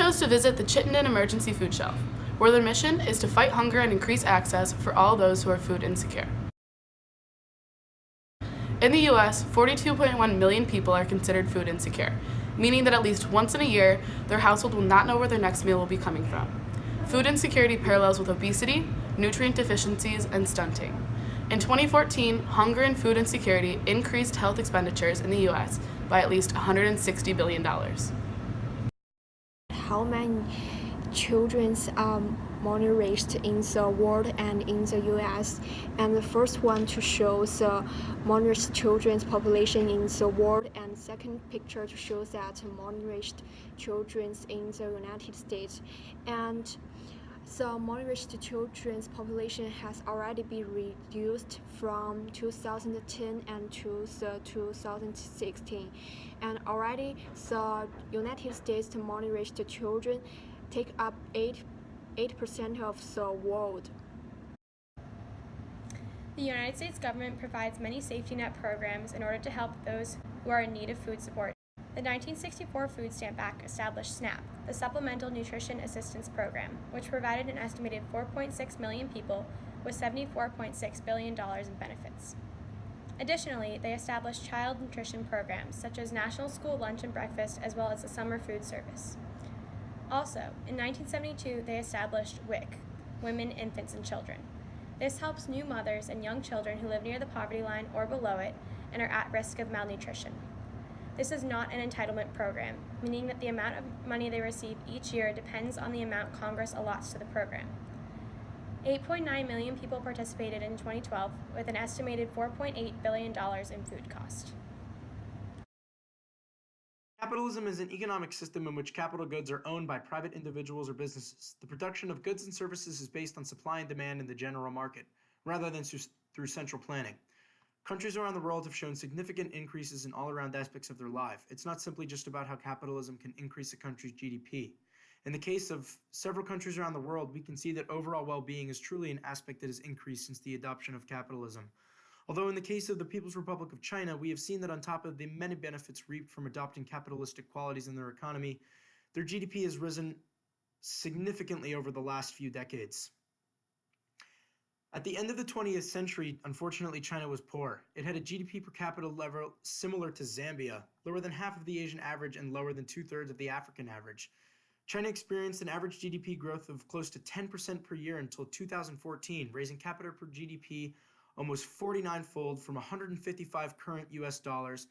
chose to visit the Chittenden Emergency Food Shelf, where their mission is to fight hunger and increase access for all those who are food insecure. In the US, 42.1 million people are considered food insecure, meaning that at least once in a year, their household will not know where their next meal will be coming from. Food insecurity parallels with obesity, nutrient deficiencies, and stunting. In 2014, hunger and food insecurity increased health expenditures in the US by at least $160 billion. How many children are malnourished in the world and in the US? And the first one to show the malnourished children's population in the world, and second picture to show that malnourished children in the United States. And the malnourished children's population has already been reduced from 2010 and to 2016, and already the United States malnourished children take up 8% of the world. The United States government provides many safety net programs in order to help those who are in need of food support. The 1964 Food Stamp Act established SNAP, the Supplemental Nutrition Assistance Program, which provided an estimated 4.6 million people with $74.6 billion in benefits. Additionally, they established child nutrition programs such as National School Lunch and Breakfast, as well as the Summer Food Service. Also, in 1972, they established WIC, Women, Infants, and Children. This helps new mothers and young children who live near the poverty line or below it and are at risk of malnutrition. This is not an entitlement program, meaning that the amount of money they receive each year depends on the amount Congress allots to the program. 8.9 million people participated in 2012, with an estimated $4.8 billion in food cost. Capitalism is an economic system in which capital goods are owned by private individuals or businesses. The production of goods and services is based on supply and demand in the general market, rather than through central planning. Countries around the world have shown significant increases in all-around aspects of their life. It's not simply just about how capitalism can increase a country's GDP. In the case of several countries around the world, we can see that overall well-being is truly an aspect that has increased since the adoption of capitalism. Although in the case of the People's Republic of China, we have seen that on top of the many benefits reaped from adopting capitalistic qualities in their economy, their GDP has risen significantly over the last few decades. At the end of the 20th century, unfortunately, China was poor. It had a GDP per capita level similar to Zambia, lower than half of the Asian average and lower than 2/3 of the African average. China experienced an average GDP growth of close to 10% per year until 2014, raising capita per GDP almost 49-fold from 155 current US dollars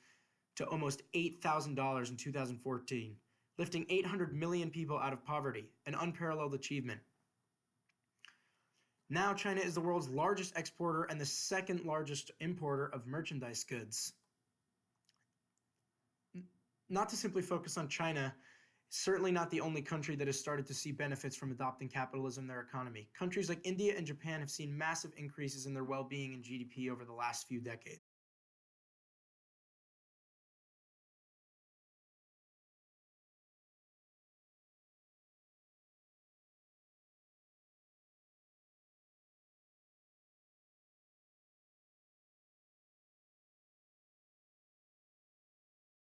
to almost $8,000 in 2014, lifting 800 million people out of poverty, an unparalleled achievement. Now China is the world's largest exporter and the second largest importer of merchandise goods. Not to simply focus on China, certainly not the only country that has started to see benefits from adopting capitalism in their economy. Countries like India and Japan have seen massive increases in their well-being and GDP over the last few decades.